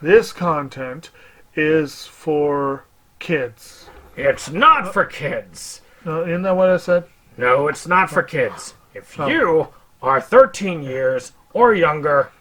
this content is for kids. It's not for kids. Isn't that what I said? No, it's not for kids. If you are 13 years or younger,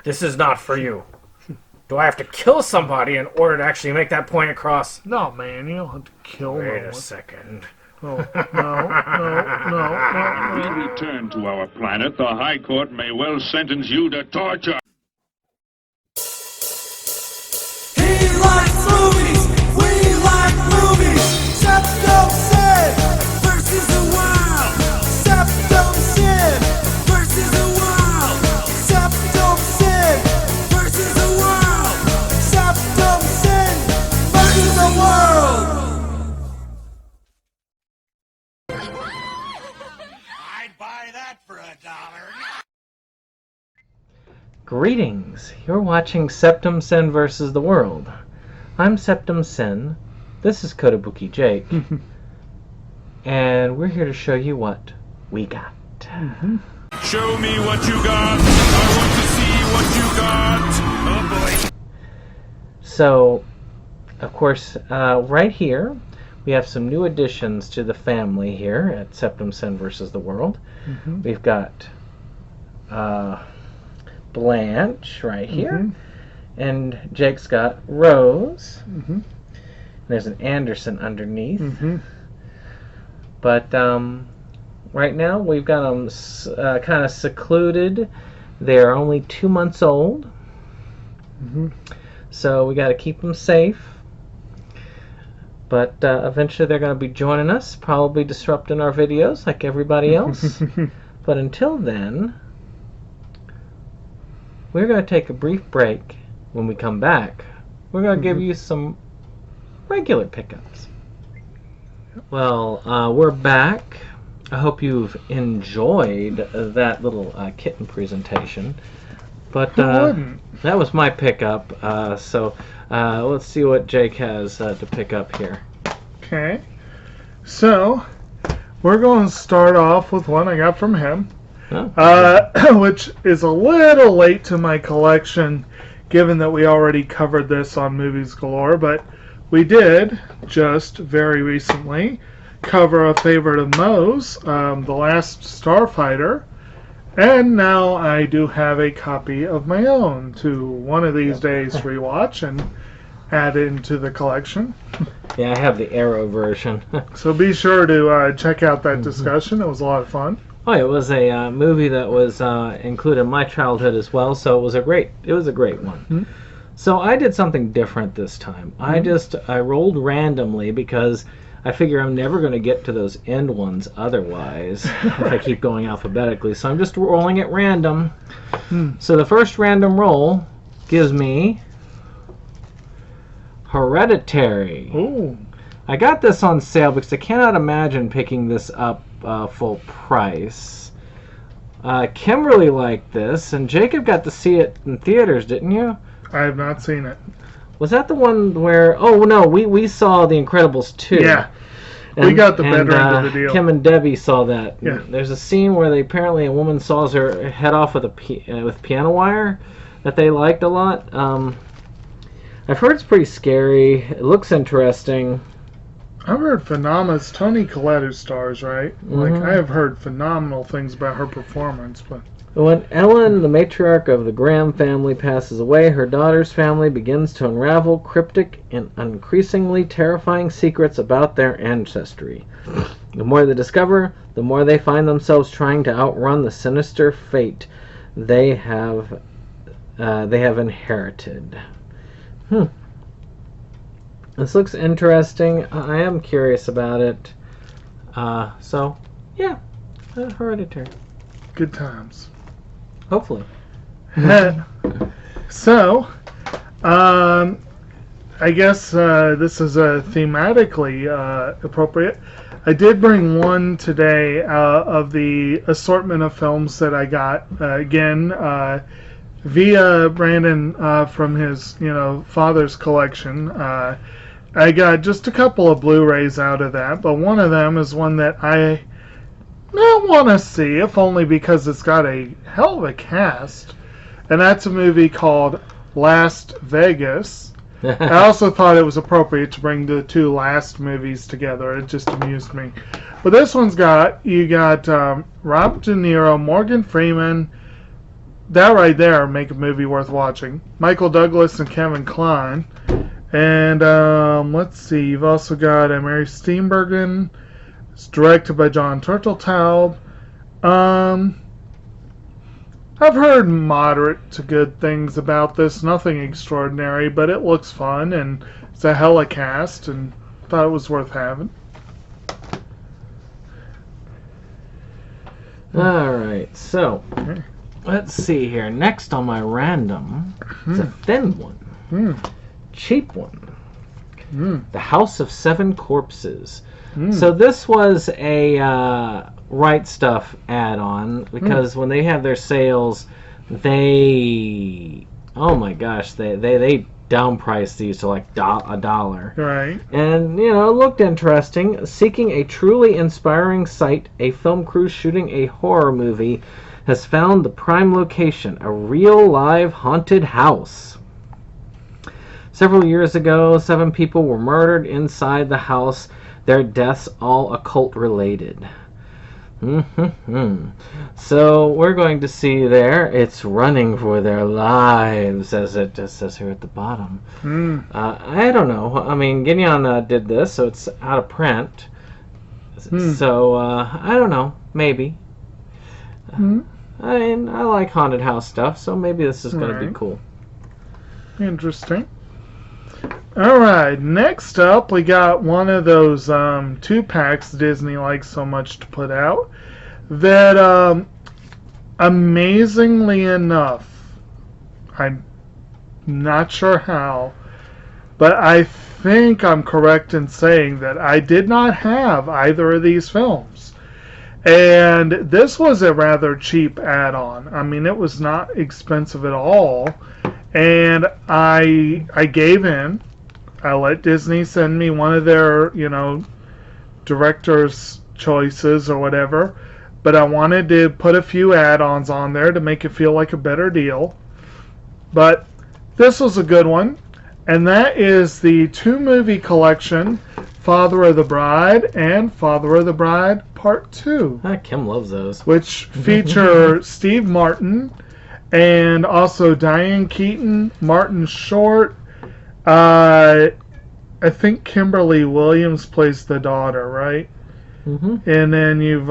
this is not for you. Do I have to kill somebody in order to actually make that point across? No, man, you don't have to kill Wait no a one. second. Oh, no. When we return to our planet, the High Court may well sentence you to torture. He likes movies, we like movies. SeptumSin versus the world. SeptumSin versus the world. SeptumSin versus the world. SeptumSin versus the world. I'd buy that for $1. Greetings! You're watching SeptumSin versus the World. I'm SeptumSin. This is Kotobukijake. And we're here to show you what we got. Show me what you got. I want to see what you got. Oh boy. So, of course, right here, we have some new additions to the family here at SeptumSin versus the World. We've got Blanche right here, and Jake's got Rose. There's an Anderson underneath. But right now we've got them kind of secluded. They're only 2 months old, so we got to keep them safe. But eventually they're going to be joining us, probably disrupting our videos like everybody else. But until then, we're going to take a brief break. When we come back, we're going to give you some regular pickups. Well, we're back. I hope you've enjoyed that little kitten presentation. But that was my pickup. So let's see what Jake has to pick up here. Okay. So, we're going to start off with one I got from him. Which is a little late to my collection, given that we already covered this on Movies Galore, but we did just very recently cover a favorite of Moe's, The Last Starfighter, and now I do have a copy of my own to one of these days rewatch and add into the collection. Yeah, I have the Arrow version. So be sure to check out that discussion. It was a lot of fun. Oh, it was a movie that was included in my childhood as well, so it was a great one. So I did something different this time. I rolled randomly because I figure I'm never going to get to those end ones otherwise if I keep going alphabetically. So I'm just rolling at random. So the first random roll gives me Hereditary. Ooh. I got this on sale because I cannot imagine picking this up full price. Kimberly liked this, and Jacob got to see it in theaters, didn't you? I have not seen it. Was that the one where... Oh, no, we saw The Incredibles 2. Yeah. We got the better end of the deal. Kim and Debbie saw that. Yeah. There's a scene where apparently a woman saws her head off with with piano wire that they liked a lot. I've heard it's pretty scary. It looks interesting. I've heard phenomenal. Toni Collette who stars, right? Like, I have heard phenomenal things about her performance, but... When Ellen, the matriarch of the Graham family, passes away, her daughter's family begins to unravel cryptic and increasingly terrifying secrets about their ancestry. The more they discover, the more they find themselves trying to outrun the sinister fate they have inherited. This looks interesting. I am curious about it. So, yeah, Hereditary. Good times. Hopefully. So, I guess this is thematically appropriate. I did bring one today of the assortment of films that I got again via Brandon from his father's collection. I got just a couple of Blu-rays out of that, but one of them is one that I want to see, if only because it's got a hell of a cast, and that's a movie called Last Vegas. I also thought it was appropriate to bring the two last movies together. It just amused me. But this one's you got Robert De Niro, Morgan Freeman. That right there make a movie worth watching. Michael Douglas and Kevin Kline. And let's see, you've also got Mary Steenburgen. It's directed by John Turteltaub. I've heard moderate to good things about this. Nothing extraordinary, but it looks fun, and it's a hella cast, and thought it was worth having. Alright, so let's see here. Next on my random is a thin one. Cheap one. The House of Seven Corpses. So this was a Rightstuf add-on because when they have their sales, they downpriced these to like $1. Right. And, it looked interesting. Seeking a truly inspiring site, a film crew shooting a horror movie has found the prime location, a real live haunted house. Several years ago, 7 people were murdered inside the house, their deaths all occult related. So we're going to see there, it's running for their lives, as it just says here at the bottom. I don't know. I mean, Gideon did this, so it's out of print. So, I don't know. Maybe. I mean, I like haunted house stuff, so maybe this is going to be cool. Interesting. Alright, next up we got one of those 2-packs Disney likes so much to put out that amazingly enough, I'm not sure how, but I think I'm correct in saying that I did not have either of these films. And this was a rather cheap add-on. I mean, it was not expensive at all. And I gave in. I let Disney send me one of their, director's choices or whatever. But I wanted to put a few add-ons on there to make it feel like a better deal. But this was a good one. And that is the 2-movie collection, Father of the Bride and Father of the Bride Part 2. Kim loves those. Which feature Steve Martin and also Diane Keaton, Martin Short. I think Kimberly Williams plays the daughter, right? And then you've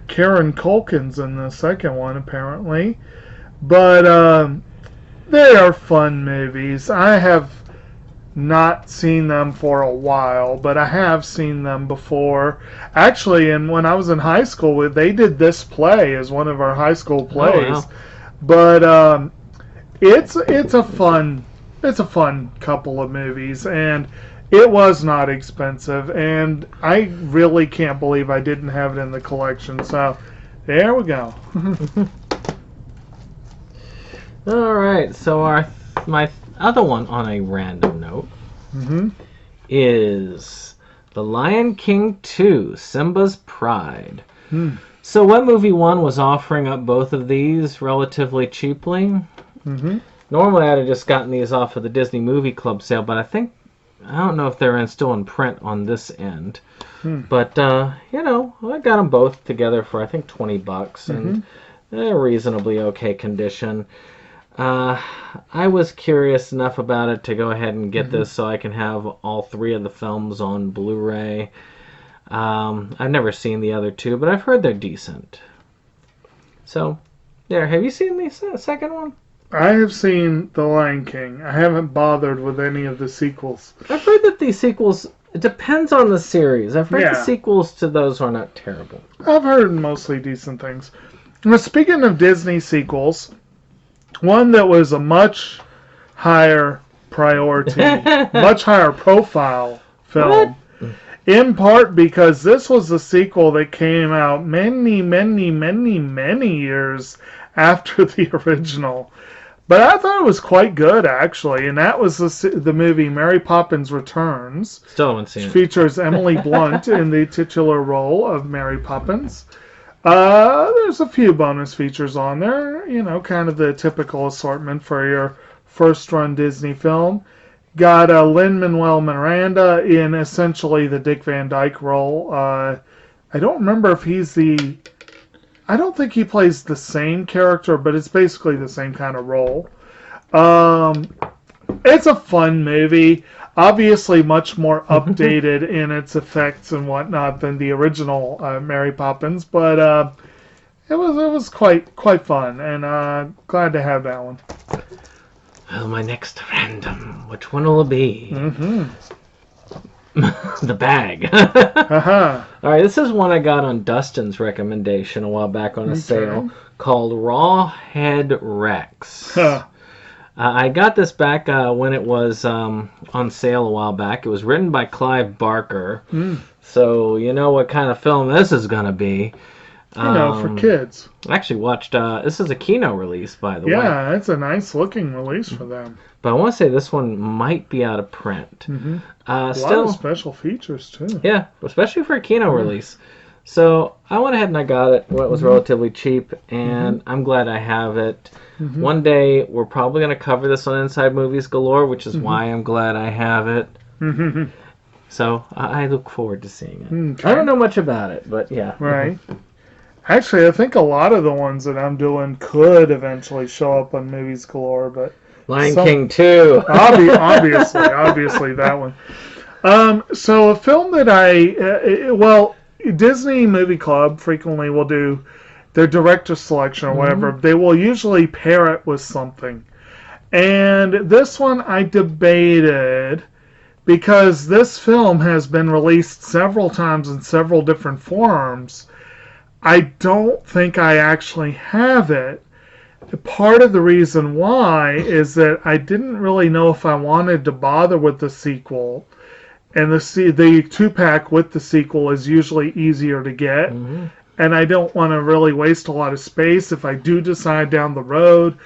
Karen Culkin's in the second one, apparently. But they are fun movies. I have not seen them for a while, but I have seen them before. Actually, and when I was in high school, they did this play as one of our high school plays. Oh, wow. But it's a fun couple of movies, and it was not expensive, and I really can't believe I didn't have it in the collection. So there we go. All right, so my other one on a random note is The Lion King 2, Simba's Pride. So What Movie 1 was offering up both of these relatively cheaply. Normally I'd have just gotten these off of the Disney Movie Club sale, but I don't know if they're still in print on this end. But, I got them both together for, I think, $20, and they're reasonably okay condition. I was curious enough about it to go ahead and get this so I can have all 3 of the films on Blu-ray. I've never seen the other 2, but I've heard they're decent. So, there. Have you seen the second one? I have seen The Lion King. I haven't bothered with any of the sequels. I've heard that the sequels, it depends on the series. I've heard the sequels to those are not terrible. I've heard mostly decent things. Now, speaking of Disney sequels, one that was a much higher priority, much higher profile film, in part because this was a sequel that came out many, many, many, many years after the original. But I thought it was quite good, actually, and that was the movie Mary Poppins Returns. Still haven't seen it. Which features Emily Blunt in the titular role of Mary Poppins. There's a few bonus features on there, kind of the typical assortment for your first-run Disney film. Got Lin-Manuel Miranda in essentially the Dick Van Dyke role. I don't remember if I don't think he plays the same character, but it's basically the same kind of role. It's a fun movie. Obviously much more updated in its effects and whatnot than the original Mary Poppins, but it was quite fun, and glad to have that one. Well, my next random, which one will it be? The bag. All right, this is one I got on Dustin's recommendation a while back on a sale called Rawhead Rex. I got this back when it was on sale a while back. It was written by Clive Barker, so you know what kind of film this is going to be. For kids. I actually watched, this is a Kino release, by the way. Yeah, it's a nice looking release for them. But I want to say this one might be out of print. A lot of special features, too. Yeah, especially for a Kino release. So I went ahead and I got it. Well, it was relatively cheap, and I'm glad I have it. One day, we're probably going to cover this on Inside Movies Galore, which is why I'm glad I have it. So I look forward to seeing it. I don't know much about it, but yeah. Right. Actually, I think a lot of the ones that I'm doing could eventually show up on Movies Galore, but Lion King 2. obviously that one. So a film that Disney Movie Club frequently will do their director selection or whatever. They will usually pair it with something. And this one I debated because this film has been released several times in several different forms. I don't think I actually have it. Part of the reason why is that I didn't really know if I wanted to bother with the sequel. And the 2-pack with the sequel is usually easier to get. And I don't want to really waste a lot of space if I do decide down the road.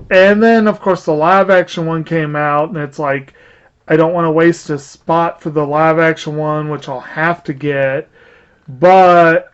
And then, of course, the live-action one came out, and it's like, I don't want to waste a spot for the live-action one, which I'll have to get. But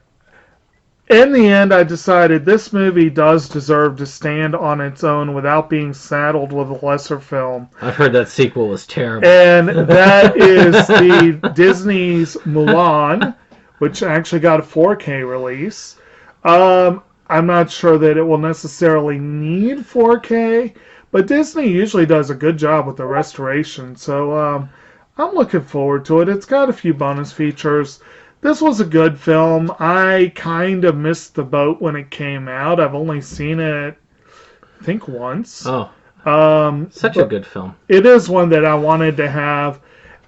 in the end, I decided this movie does deserve to stand on its own without being saddled with a lesser film. I've heard that sequel was terrible. And that is the Disney's Mulan, which actually got a 4K release. I'm not sure that it will necessarily need 4K, but Disney usually does a good job with the restoration. So I'm looking forward to it. It's got a few bonus features. This was a good film. I kind of missed the boat when it came out. I've only seen it, I think, once. Oh, such a good film. It is one that I wanted to have.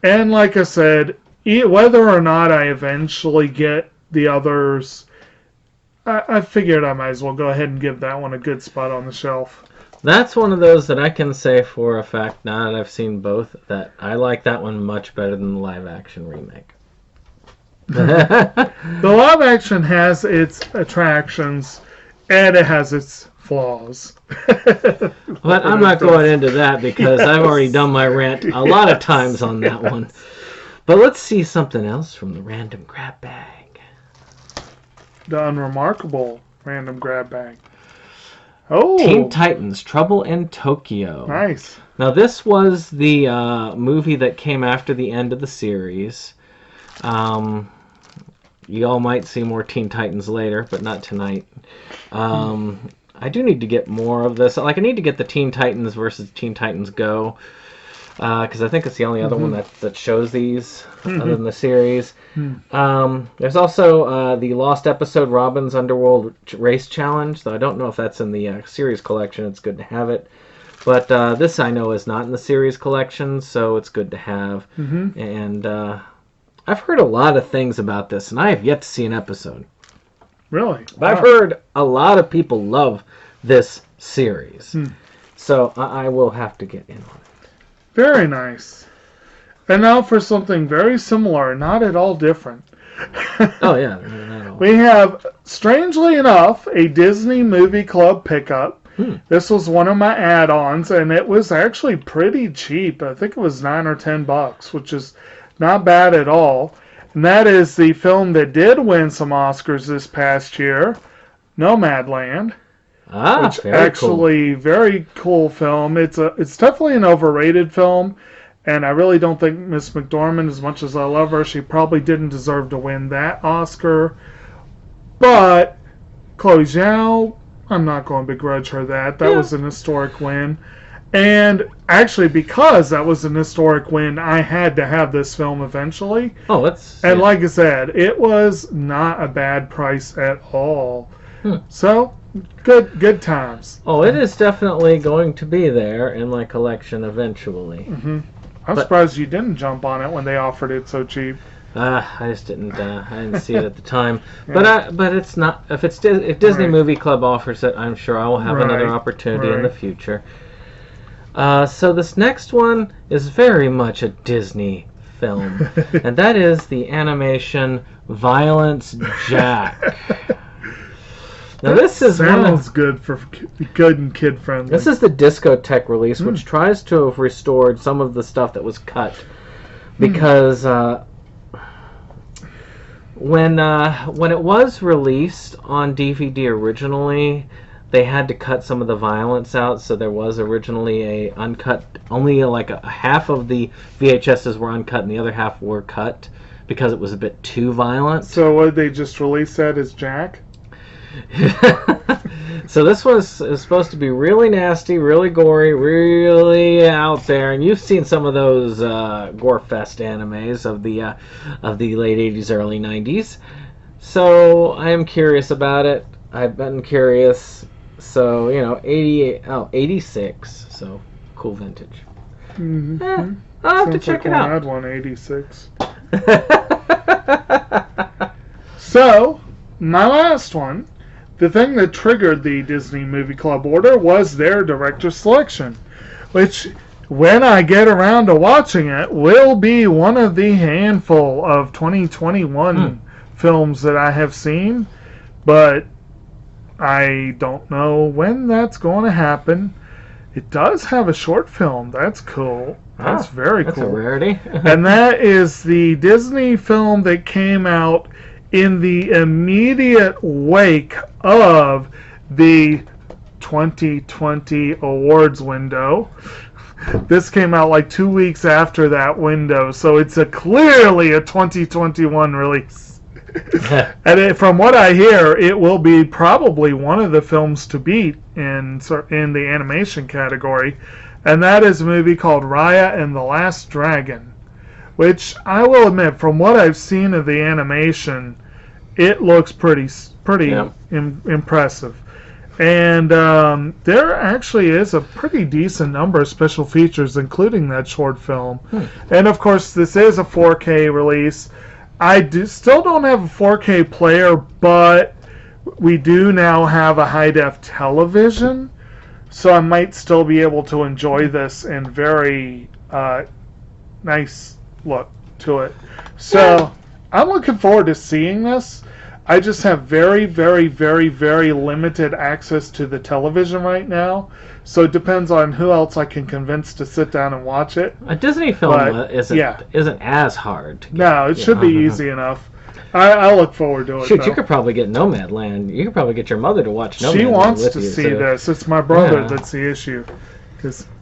And like I said, whether or not I eventually get the others, I figured I might as well go ahead and give that one a good spot on the shelf. That's one of those that I can say for a fact, now that I've seen both, that I like that one much better than the live-action remake. The live action has its attractions and it has its flaws. But I'm not going into that because I've already done my rant a lot of times on that one. But let's see something else from the random grab bag. The unremarkable random grab bag. Oh, Teen Titans: Trouble in Tokyo. Nice. Now this was the movie that came after the end of the series. You all might see more Teen Titans later, but not tonight. I do need to get more of this. Like, I need to get the Teen Titans versus Teen Titans Go, because I think it's the only other one that shows these other than the series. There's also the Lost Episode Robin's Underworld Race Challenge, though I don't know if that's in the series collection. It's good to have it. But this I know is not in the series collection, so it's good to have. And I've heard a lot of things about this, and I have yet to see an episode. Really? But I've heard a lot of people love this series. So I will have to get in on it. Very nice. And now for something very similar, not at all different. Oh, yeah. Not at all. We have, strangely enough, a Disney Movie Club pickup. This was one of my add-ons, and it was actually pretty cheap. I think it was $9 or $10, which is not bad at all. And that is the film that did win some Oscars this past year, Nomadland. which very actually very cool film. It's definitely an overrated film, and I really don't think Miss McDormand, as much as I love her, she probably didn't deserve to win that Oscar. But Chloe Zhao, I'm not going to begrudge her that. That was an historic win. And actually, because that was an historic win, I had to have this film eventually. Oh, And like I said, it was not a bad price at all. So, good times. Oh, it is definitely going to be there in my collection eventually. I'm surprised you didn't jump on it when they offered it so cheap. I just didn't. I didn't see it at the time. But it's not. If Disney Movie Club offers it, I'm sure I will have another opportunity in the future. So this next one is very much a Disney film, and that is the animation Violence Jack. Now this is sounds good and kid friendly. This is the Discotek release, which tries to have restored some of the stuff that was cut, because when it was released on DVD originally, they had to cut some of the violence out, so there was originally a uncut. Only like a half of the VHSs were uncut, and the other half were cut because it was a bit too violent. So would they just release that as Jack? So this is supposed to be really nasty, really gory, really out there, and you've seen some of those gore-fest animes of the late 80s, early 90s. So I am curious about it. I've been curious. So 86. So cool vintage. I'll have to check it out. I had one 86. So my last one. The thing that triggered the Disney Movie Club order was their director selection, which, when I get around to watching it, will be one of the handful of 2021 films that I have seen, but I don't know when that's going to happen. It does have a short film. That's cool. That's very cool. That's a rarity. And that is the Disney film that came out in the immediate wake of the 2020 awards window. This came out like 2 weeks after that window, so it's clearly a 2021 release. And from what I hear, it will be probably one of the films to beat in the animation category, and that is a movie called Raya and the Last Dragon, which I will admit, from what I've seen of the animation, it looks pretty impressive. And there actually is a pretty decent number of special features, including that short film. And of course, this is a 4K release. I still don't have a 4K player, but we do now have a high-def television, so I might still be able to enjoy this in very nice look to it. So I'm looking forward to seeing this. I just have very, very, very, very limited access to the television right now, so it depends on who else I can convince to sit down and watch it. A Disney film isn't as hard to get. No, it should be easy enough. I look forward to it. Shoot, you could probably get Nomadland. You could probably get your mother to watch Nomadland. She wants to see this. It's my brother that's the issue.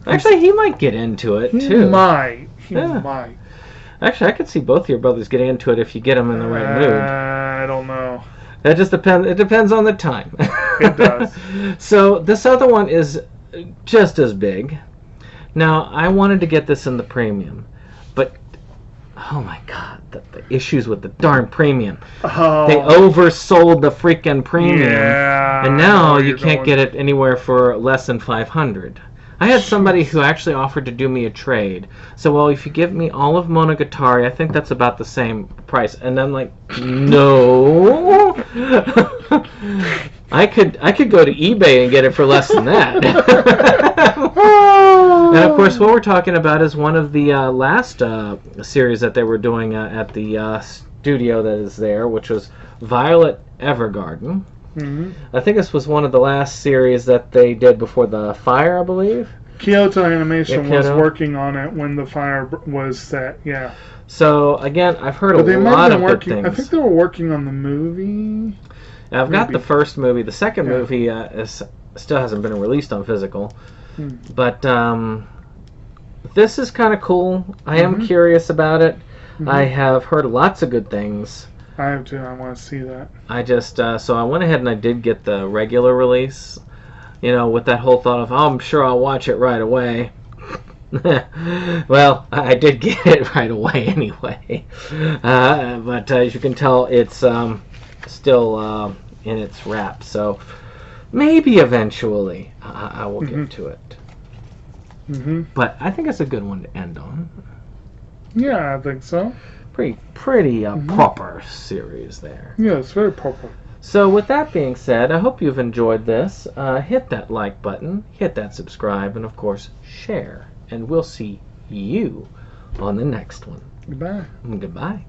Actually, he might get into it, too. He might. Actually, I could see both your brothers getting into it if you get them in the right mood. I don't know. That just depends. It depends on the time. It does. So this other one is just as big. Now, I wanted to get this in the premium, but oh my god, the issues with the darn premium. Oh. They oversold the freaking premium, and now you can't get it anywhere for less than $500. I had somebody who actually offered to do me a trade. So, well, if you give me all of Monogatari, I think that's about the same price. And I'm like, no. I could go to eBay and get it for less than that. And of course, what we're talking about is one of the last series that they were doing at the studio that is there, which was Violet Evergarden. Mm-hmm. I think this was one of the last series that they did before the fire, I believe. Kyoto Animation was working on it when the fire was set, yeah. So, again, I've heard a lot of good things. I think they were working on the movie. I've got the first movie. The second movie is still hasn't been released on physical. But this is kind of cool. I am curious about it. I have heard lots of good things. I have too. I want to see that. I just so I went ahead and I did get the regular release. You know, with that whole thought of, oh, I'm sure I'll watch it right away. Well, I did get it right away anyway. But as you can tell, it's still in its wrap. So maybe eventually I will get to it. But I think it's a good one to end on. Yeah, I think so. Pretty proper series there. Yeah, it's very proper. So with that being said, I hope you've enjoyed this. Hit that like button, hit that subscribe, and of course share. And we'll see you on the next one. Goodbye. Goodbye.